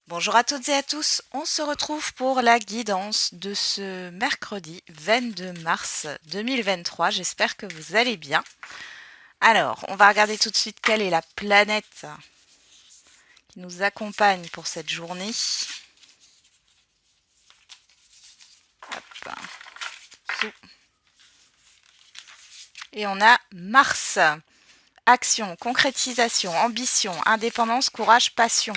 Bonjour à toutes et à tous, on se retrouve pour la guidance de ce mercredi 22 mars 2023. J'espère que vous allez bien. Alors, on va regarder tout de suite quelle est la planète qui nous accompagne pour cette journée. Hop. Et on a Mars. Action, concrétisation, ambition, indépendance, courage, passion.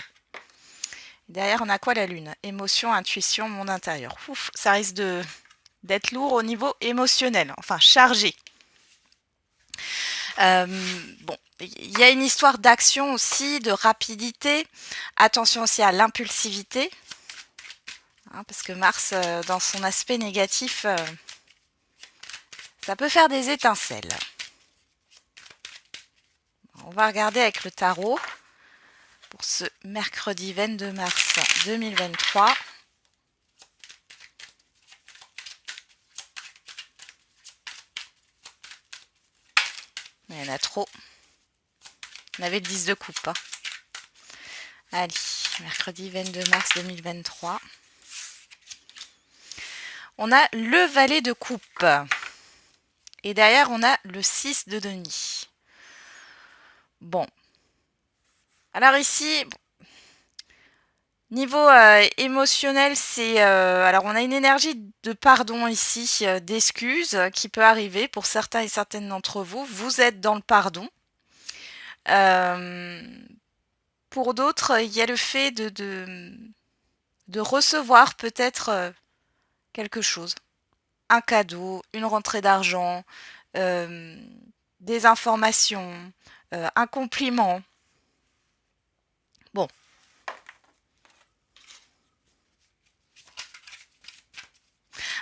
Derrière, on a quoi la Lune? Émotion, intuition, monde intérieur. Ouf, ça risque d'être lourd au niveau émotionnel, enfin chargé. Bon, il y a une histoire d'action aussi, de rapidité. Attention aussi à l'impulsivité, hein, parce que Mars, dans son aspect négatif, ça peut faire des étincelles. On va regarder avec le tarot pour ce mercredi 22 mars 2023. Il y en a trop. On avait le 10 de coupe. Hein. Allez, mercredi 22 mars 2023. On a le valet de coupe. Et derrière, on a le 6 de denier. Bon. Alors ici, niveau émotionnel, c'est... alors on a une énergie de pardon ici, d'excuses qui peut arriver pour certains et certaines d'entre vous. Vous êtes dans le pardon. Pour d'autres, il y a le fait de recevoir peut-être quelque chose. Un cadeau, une rentrée d'argent, des informations, un compliment. Bon.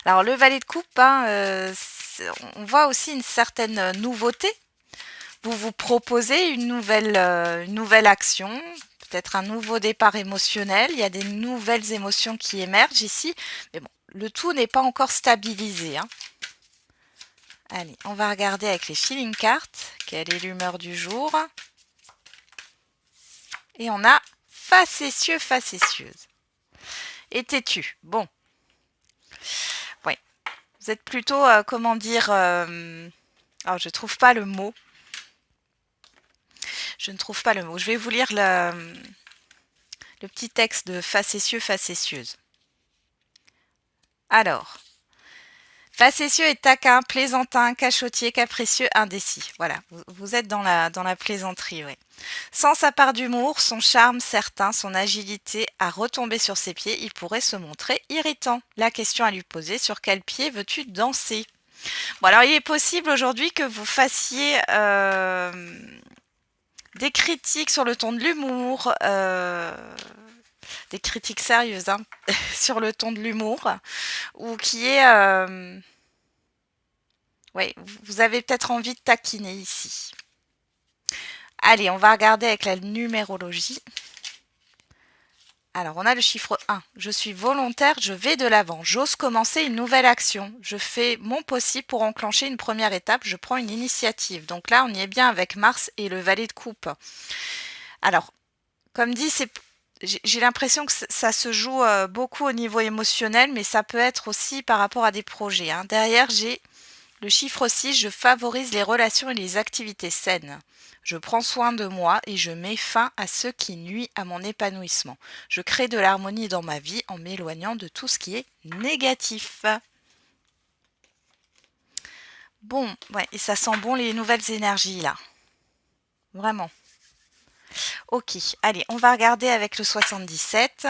Alors le valet de coupe, hein, on voit aussi une certaine nouveauté. Vous vous proposez une nouvelle action, peut-être un nouveau départ émotionnel. Il y a des nouvelles émotions qui émergent ici. Mais bon, le tout n'est pas encore stabilisé. Hein. Allez, on va regarder avec les feeling cards. Quelle est l'humeur du jour? Et on a facétieux, facétieuse. Et têtu. Bon. Oui. Vous êtes plutôt, comment dire... alors, je trouve pas le mot. Je ne trouve pas le mot. Je vais vous lire le petit texte de facétieux, facétieuse. Alors, facétieux et taquin, plaisantin, cachotier, capricieux, indécis. Voilà, vous êtes dans la plaisanterie, oui. Sans sa part d'humour, son charme certain, son agilité à retomber sur ses pieds, il pourrait se montrer irritant. La question à lui poser, sur quel pied veux-tu danser? Bon, alors il est possible aujourd'hui que vous fassiez des critiques sur le ton de l'humour, des critiques sérieuses hein, sur le ton de l'humour, ou qui est... oui, vous avez peut-être envie de taquiner ici. Allez, on va regarder avec la numérologie. Alors, on a le chiffre 1. Je suis volontaire, je vais de l'avant. J'ose commencer une nouvelle action. Je fais mon possible pour enclencher une première étape. Je prends une initiative. Donc là, on y est bien avec Mars et le valet de coupe. Alors, comme dit, j'ai l'impression que ça se joue beaucoup au niveau émotionnel, mais ça peut être aussi par rapport à des projets. Hein. Derrière, j'ai le chiffre 6, je favorise les relations et les activités saines. Je prends soin de moi et je mets fin à ce qui nuit à mon épanouissement. Je crée de l'harmonie dans ma vie en m'éloignant de tout ce qui est négatif. Bon, ouais, et ça sent bon les nouvelles énergies là. Vraiment. Ok, allez, on va regarder avec le 77.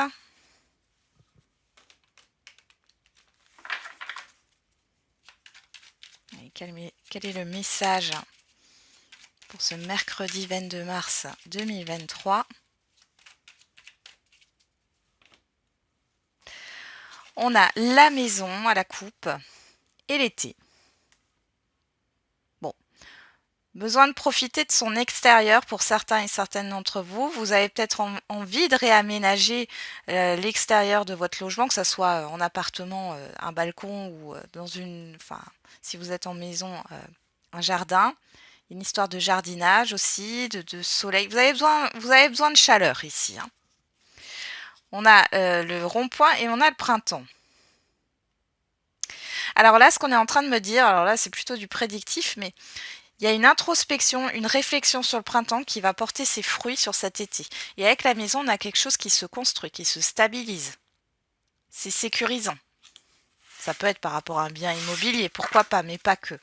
Quel est le message pour ce mercredi 22 mars 2023? On a la maison à la coupe et l'été. Besoin de profiter de son extérieur pour certains et certaines d'entre vous. Vous avez peut-être envie de réaménager l'extérieur de votre logement, que ce soit en appartement, un balcon ou enfin, si vous êtes en maison, un jardin. Une histoire de jardinage aussi, de soleil. Vous avez besoin de chaleur ici, hein. On a le rond-point et on a le printemps. Alors là, ce qu'on est en train de me dire, alors là, c'est plutôt du prédictif, mais il y a une introspection, une réflexion sur le printemps qui va porter ses fruits sur cet été. Et avec la maison, on a quelque chose qui se construit, qui se stabilise. C'est sécurisant. Ça peut être par rapport à un bien immobilier, pourquoi pas, mais pas que.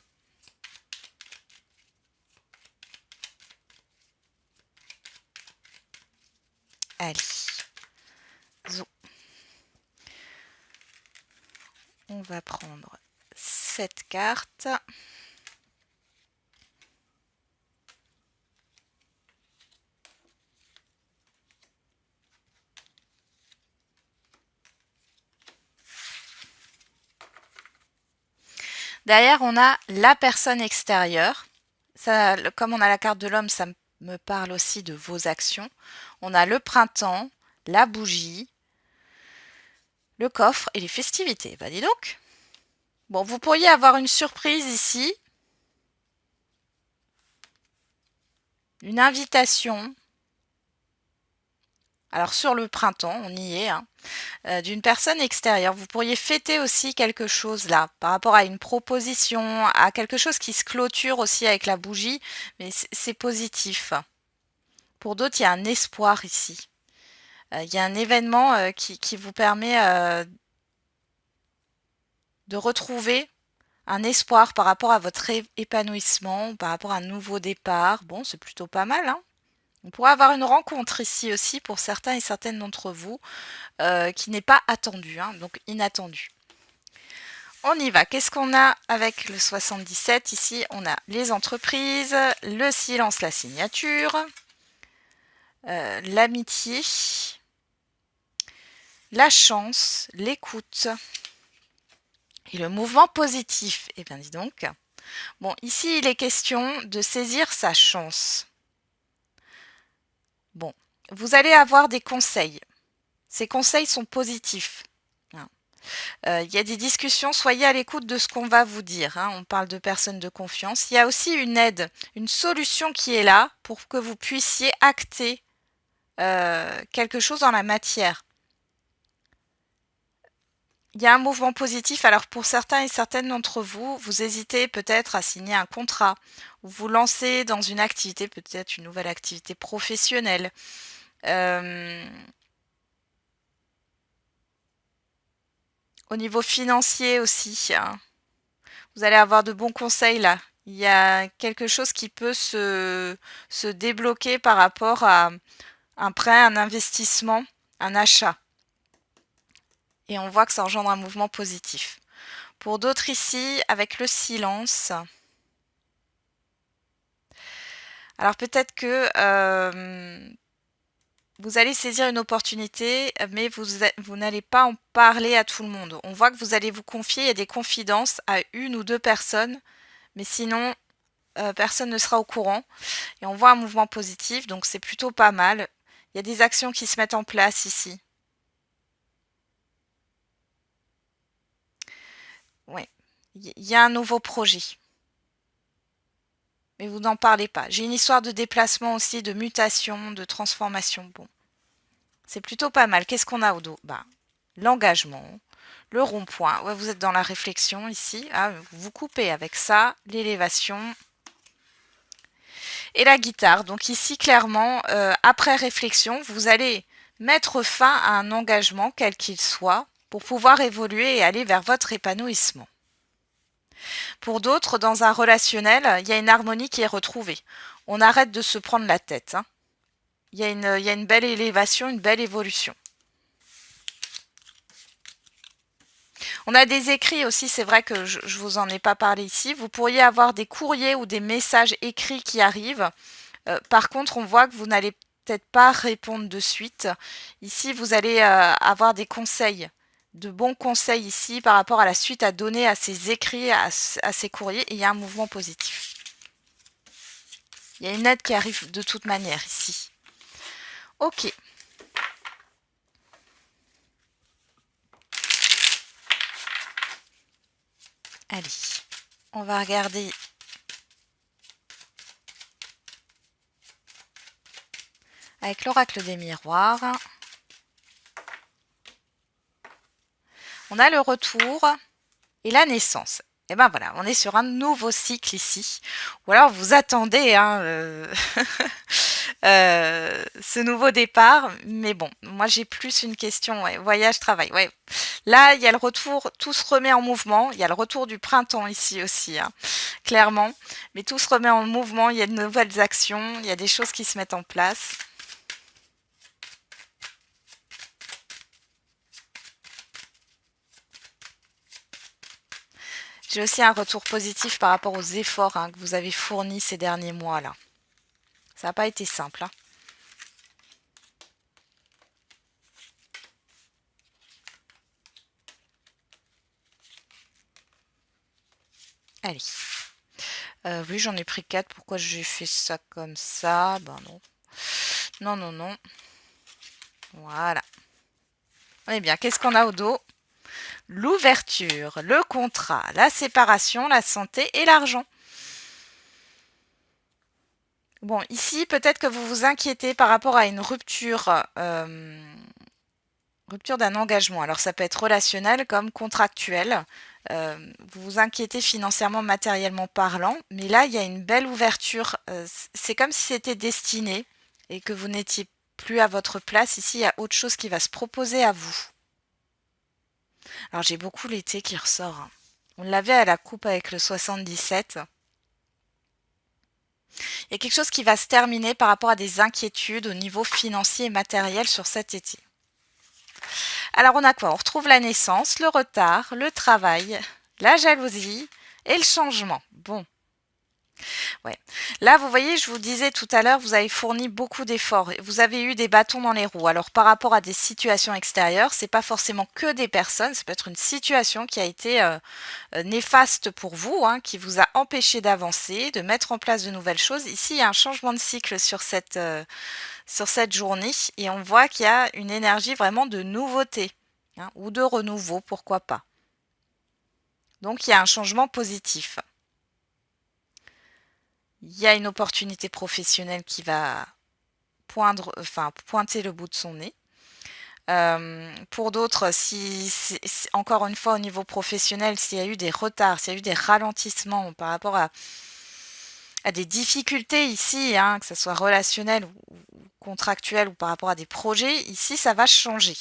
Allez. Zo. On va prendre cette carte. Derrière, on a la personne extérieure. Ça, comme on a la carte de l'homme, ça me parle aussi de vos actions. On a le printemps, la bougie, le coffre et les festivités. Bah dis donc. Bon, vous pourriez avoir une surprise ici. Une invitation. Alors sur le printemps, on y est, hein, d'une personne extérieure. Vous pourriez fêter aussi quelque chose là, par rapport à une proposition, à quelque chose qui se clôture aussi avec la bougie, mais c'est positif. Pour d'autres, il y a un espoir ici. Il y a un événement qui vous permet de retrouver un espoir par rapport à votre épanouissement, par rapport à un nouveau départ. Bon, c'est plutôt pas mal, hein. On pourrait avoir une rencontre ici aussi pour certains et certaines d'entre vous qui n'est pas attendue, hein, donc inattendue. On y va. Qu'est-ce qu'on a avec le 77 ici? On a les entreprises, le silence, la signature, l'amitié, la chance, l'écoute et le mouvement positif. Eh bien, dis donc. Bon, ici, il est question de saisir sa chance. Bon, vous allez avoir des conseils. Ces conseils sont positifs. Il y a des discussions, soyez à l'écoute de ce qu'on va vous dire, hein. On parle de personnes de confiance. Il y a aussi une aide, une solution qui est là pour que vous puissiez acter quelque chose en la matière. Il y a un mouvement positif. Alors pour certains et certaines d'entre vous, vous hésitez peut-être à signer un contrat ou vous lancer dans une activité, peut-être une nouvelle activité professionnelle. Au niveau financier aussi, hein. Vous allez avoir de bons conseils là. Il y a quelque chose qui peut se débloquer par rapport à un prêt, un investissement, un achat. Et on voit que ça engendre un mouvement positif. Pour d'autres ici, avec le silence, alors peut-être que vous allez saisir une opportunité, mais vous n'allez pas en parler à tout le monde. On voit que vous allez vous confier, il y a des confidences à une ou deux personnes, mais sinon, personne ne sera au courant. Et on voit un mouvement positif, donc c'est plutôt pas mal. Il y a des actions qui se mettent en place ici. Oui, il y a un nouveau projet. Mais vous n'en parlez pas. J'ai une histoire de déplacement aussi, de mutation, de transformation. Bon, c'est plutôt pas mal. Qu'est-ce qu'on a au dos? Bah, l'engagement, le rond-point. Ouais, vous êtes dans la réflexion ici. Ah, vous coupez avec ça, l'élévation et la guitare. Donc ici, clairement, après réflexion, vous allez mettre fin à un engagement, quel qu'il soit, pour pouvoir évoluer et aller vers votre épanouissement. Pour d'autres, dans un relationnel, il y a une harmonie qui est retrouvée. On arrête de se prendre la tête, hein. Il y a une belle élévation, une belle évolution. On a des écrits aussi, c'est vrai que je ne vous en ai pas parlé ici. Vous pourriez avoir des courriers ou des messages écrits qui arrivent. Par contre, on voit que vous n'allez peut-être pas répondre de suite. Ici, vous allez avoir des conseils, de bons conseils ici par rapport à la suite à donner à ces écrits, à ces courriers. Et il y a un mouvement positif. Il y a une aide qui arrive de toute manière ici. Ok. Allez, on va regarder avec l'oracle des miroirs. On a le retour et la naissance. Et ben voilà, on est sur un nouveau cycle ici. Ou alors vous attendez ce nouveau départ. Mais bon, moi j'ai plus une question, ouais, voyage, travail. Ouais. Là, il y a le retour, tout se remet en mouvement. Il y a le retour du printemps ici aussi, hein, clairement. Mais tout se remet en mouvement, il y a de nouvelles actions, il y a des choses qui se mettent en place. J'ai aussi un retour positif par rapport aux efforts que vous avez fournis ces derniers mois-là. Ça n'a pas été simple. Hein. Allez. Oui, j'en ai pris 4. Pourquoi j'ai fait ça comme ça? Ben non. Non, non, non. Voilà. On est bien. Qu'est-ce qu'on a au dos? L'ouverture, le contrat, la séparation, la santé et l'argent. Bon, ici, peut-être que vous vous inquiétez par rapport à une rupture, rupture d'un engagement. Alors, ça peut être relationnel comme contractuel. Vous vous inquiétez financièrement, matériellement parlant, mais là, il y a une belle ouverture. C'est comme si c'était destiné et que vous n'étiez plus à votre place. Ici, il y a autre chose qui va se proposer à vous. Alors, j'ai beaucoup l'été qui ressort. Hein. On l'avait à la coupe avec le 77. Il y a quelque chose qui va se terminer par rapport à des inquiétudes au niveau financier et matériel sur cet été. Alors on a quoi? On retrouve la naissance, le retard, le travail, la jalousie et le changement. Bon. Ouais. Là, vous voyez, je vous disais tout à l'heure, vous avez fourni beaucoup d'efforts. Vous avez eu des bâtons dans les roues. Alors, par rapport à des situations extérieures, c'est pas forcément que des personnes. Ça peut être une situation qui a été néfaste pour vous, hein, qui vous a empêché d'avancer, de mettre en place de nouvelles choses. Ici, il y a un changement de cycle sur cette journée et on voit qu'il y a une énergie vraiment de nouveauté hein, ou de renouveau, pourquoi pas. Donc, il y a un changement positif. Il y a une opportunité professionnelle qui va pointer le bout de son nez. Pour d'autres, encore une fois au niveau professionnel, s'il y a eu des retards, s'il y a eu des ralentissements par rapport à des difficultés ici, hein, que ce soit relationnel ou contractuel ou par rapport à des projets, ici ça va changer.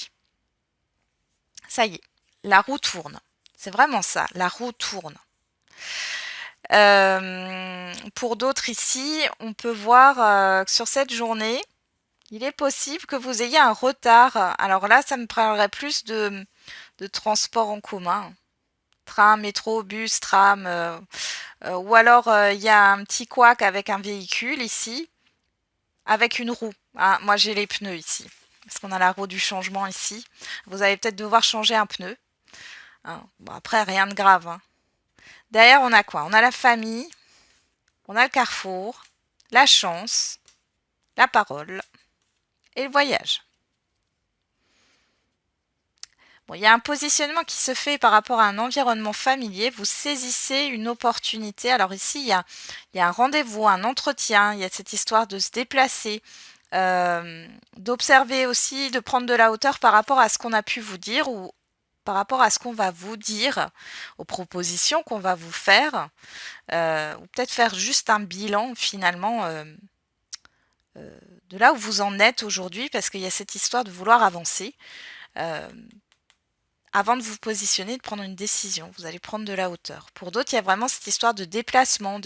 Ça y est, la roue tourne. C'est vraiment ça, la roue tourne. Pour d'autres ici, on peut voir que sur cette journée, il est possible que vous ayez un retard. Alors là, ça me parlerait plus de transport en commun. Train, métro, bus, tram. Ou alors, il y a un petit couac avec un véhicule ici, avec une roue. Ah, moi, j'ai les pneus ici. Parce qu'on a la roue du changement ici. Vous allez peut-être devoir changer un pneu. Hein. Bon, après, rien de grave. Hein. Derrière, on a quoi? On a la famille, on a le carrefour, la chance, la parole et le voyage. Bon, il y a un positionnement qui se fait par rapport à un environnement familier. Vous saisissez une opportunité. Alors ici, il y a un rendez-vous, un entretien. Il y a cette histoire de se déplacer, d'observer aussi, de prendre de la hauteur par rapport à ce qu'on a pu vous dire ou par rapport à ce qu'on va vous dire, aux propositions qu'on va vous faire, ou peut-être faire juste un bilan finalement de là où vous en êtes aujourd'hui, parce qu'il y a cette histoire de vouloir avancer. Avant de vous positionner, de prendre une décision, vous allez prendre de la hauteur. Pour d'autres, il y a vraiment cette histoire de déplacement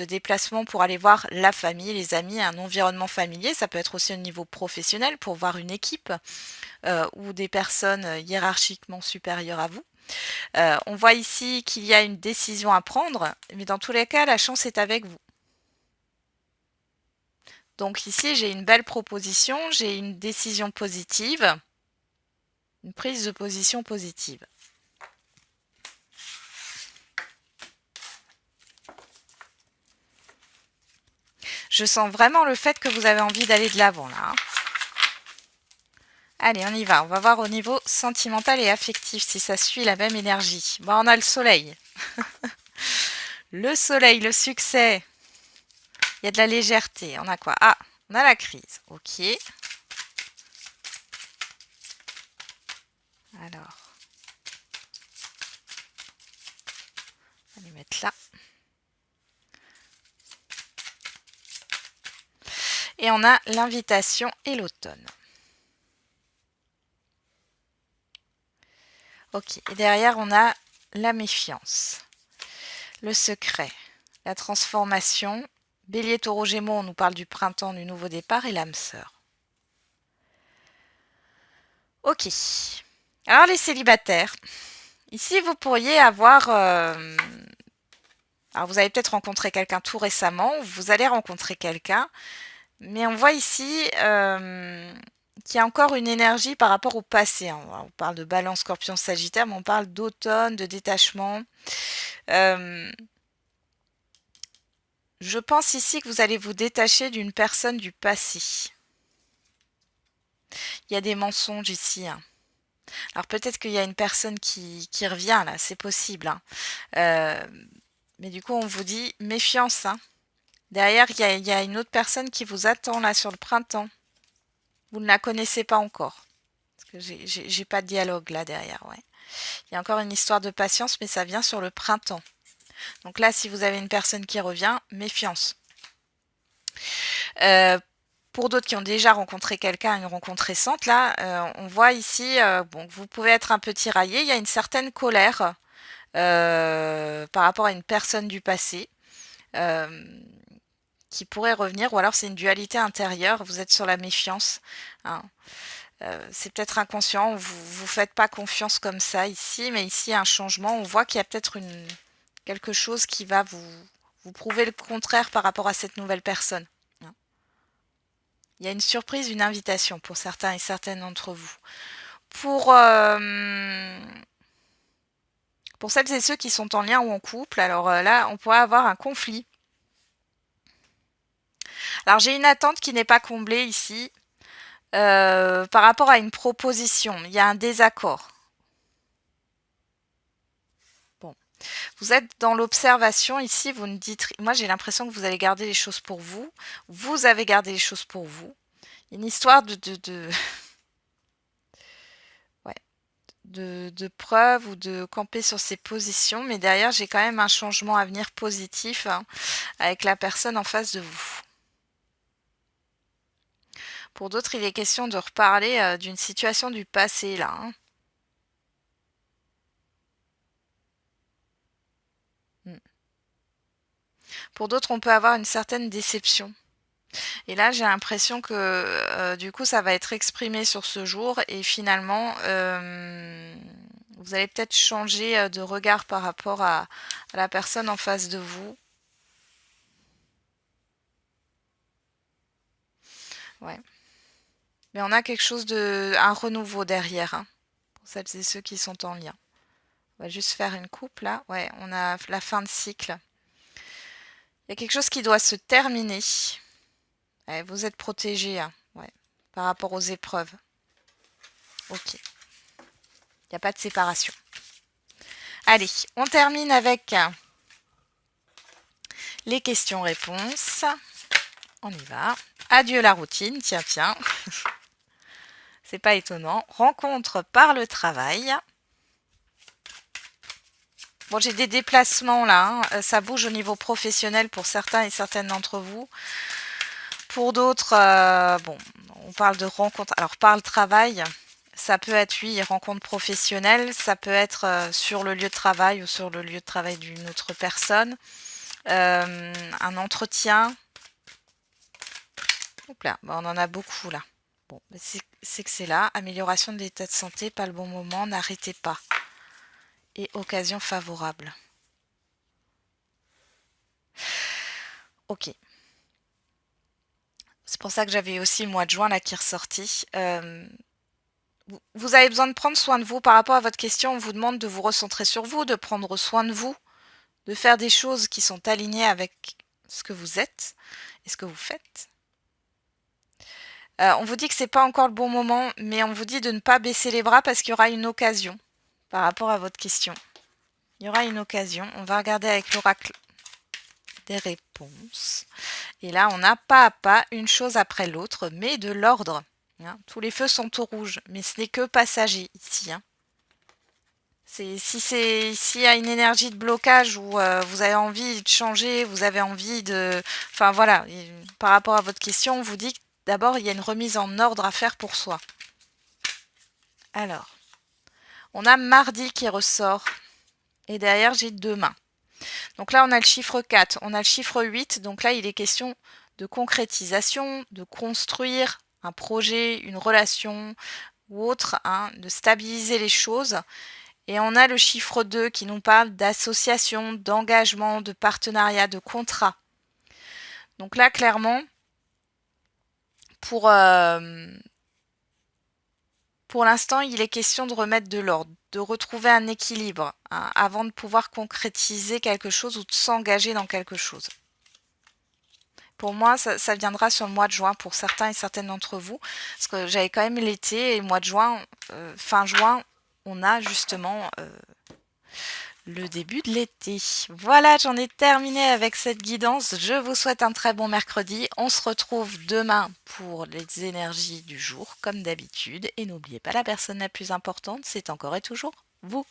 pour aller voir la famille, les amis, un environnement familier. Ça peut être aussi au niveau professionnel pour voir une équipe ou des personnes hiérarchiquement supérieures à vous. On voit ici qu'il y a une décision à prendre, mais dans tous les cas, la chance est avec vous. Donc ici, j'ai une belle proposition, j'ai une décision positive, une prise de position positive. Je sens vraiment le fait que vous avez envie d'aller de l'avant là. Hein. Allez, on y va. On va voir au niveau sentimental et affectif si ça suit la même énergie. Bon, on a le soleil. Le soleil, le succès. Il y a de la légèreté. On a quoi? Ah, on a la crise. Ok. Alors. On va les mettre là. Et on a l'invitation et l'automne. Ok. Et derrière, on a la méfiance. Le secret. La transformation. Bélier, Taureau, Gémeaux, on nous parle du printemps, du nouveau départ et l'âme sœur. Ok. Alors les célibataires. Ici, vous pourriez avoir... alors vous avez peut-être rencontré quelqu'un tout récemment, ou vous allez rencontrer quelqu'un, mais on voit ici qu'il y a encore une énergie par rapport au passé. Hein. On parle de Balance, Scorpion, Sagittaire, mais on parle d'automne, de détachement. Je pense ici que vous allez vous détacher d'une personne du passé. Il y a des mensonges ici. Hein. Alors peut-être qu'il y a une personne qui revient là, c'est possible. Hein. Mais du coup, on vous dit méfiance. Hein. Derrière, il y a une autre personne qui vous attend là sur le printemps. Vous ne la connaissez pas encore. Parce que j'ai pas de dialogue là derrière. Ouais. Il y a encore une histoire de patience, mais ça vient sur le printemps. Donc là, si vous avez une personne qui revient, méfiance. Pour d'autres qui ont déjà rencontré quelqu'un, une rencontre récente, là, on voit ici, bon, vous pouvez être un peu tiraillé. Il y a une certaine colère par rapport à une personne du passé qui pourrait revenir, ou alors c'est une dualité intérieure. Vous êtes sur la méfiance. Hein. C'est peut-être inconscient. Vous faites pas confiance comme ça ici, mais ici un changement. On voit qu'il y a peut-être quelque chose qui va vous prouver le contraire par rapport à cette nouvelle personne. Il y a une surprise, une invitation pour certains et certaines d'entre vous. Pour celles et ceux qui sont en lien ou en couple, alors là, on pourrait avoir un conflit. Alors j'ai une attente qui n'est pas comblée ici par rapport à une proposition. Il y a un désaccord. Bon. Vous êtes dans l'observation ici, vous ne dites... Moi j'ai l'impression que vous allez garder les choses pour vous. Vous avez gardé les choses pour vous. Il y a une histoire de preuves ou de camper sur ses positions, mais derrière j'ai quand même un changement à venir positif hein, avec la personne en face de vous. Pour d'autres, il est question de reparler d'une situation du passé là. Hein. Pour d'autres, on peut avoir une certaine déception. Et là, j'ai l'impression que du coup, ça va être exprimé sur ce jour et finalement, vous allez peut-être changer de regard par rapport à la personne en face de vous. Ouais. Mais on a quelque chose un renouveau derrière, hein, pour celles et ceux qui sont en lien. On va juste faire une coupe là. Ouais, on a la fin de cycle. Il y a quelque chose qui doit se terminer. Ouais, vous êtes protégés hein, ouais, par rapport aux épreuves. Ok. Il n'y a pas de séparation. Allez, on termine avec les questions-réponses. On y va. Adieu la routine, tiens, tiens. C'est pas étonnant. Rencontre par le travail. Bon, j'ai des déplacements là. Hein. Ça bouge au niveau professionnel pour certains et certaines d'entre vous. Pour d'autres, bon, on parle de rencontre. Alors, par le travail, ça peut être, oui, rencontre professionnelle. Ça peut être sur le lieu de travail ou sur le lieu de travail d'une autre personne. Un entretien. Hop là, on en a beaucoup là. Bon, c'est que c'est là. Amélioration de l'état de santé, pas le bon moment, n'arrêtez pas. Et occasion favorable. Ok. C'est pour ça que j'avais aussi le mois de juin là qui est ressorti. Vous avez besoin de prendre soin de vous par rapport à votre question. On vous demande de vous recentrer sur vous, de prendre soin de vous, de faire des choses qui sont alignées avec ce que vous êtes et ce que vous faites. On vous dit que c'est pas encore le bon moment, mais on vous dit de ne pas baisser les bras parce qu'il y aura une occasion par rapport à votre question. Il y aura une occasion. On va regarder avec l'oracle des réponses. Et là, on a pas à pas, une chose après l'autre, mais de l'ordre. Hein. Tous les feux sont au rouge, mais ce n'est que passager ici. Hein. S'il y a une énergie de blocage où vous avez envie de changer, vous avez envie de... Enfin voilà, par rapport à votre question, on vous dit que d'abord, il y a une remise en ordre à faire pour soi. Alors, on a mardi qui ressort. Et derrière, j'ai demain. Donc là, on a le chiffre 4, on a le chiffre 8. Donc là, il est question de concrétisation, de construire un projet, une relation ou autre, hein, de stabiliser les choses. Et on a le chiffre 2 qui nous parle d'association, d'engagement, de partenariat, de contrat. Donc là, clairement, pour l'instant, il est question de remettre de l'ordre, de retrouver un équilibre hein, avant de pouvoir concrétiser quelque chose ou de s'engager dans quelque chose. Pour moi, ça viendra sur le mois de juin pour certains et certaines d'entre vous, parce que j'avais quand même l'été et le mois de juin, fin juin, on a justement le début de l'été. Voilà, j'en ai terminé avec cette guidance. Je vous souhaite un très bon mercredi. On se retrouve demain pour les énergies du jour, comme d'habitude. Et n'oubliez pas, la personne la plus importante, c'est encore et toujours vous.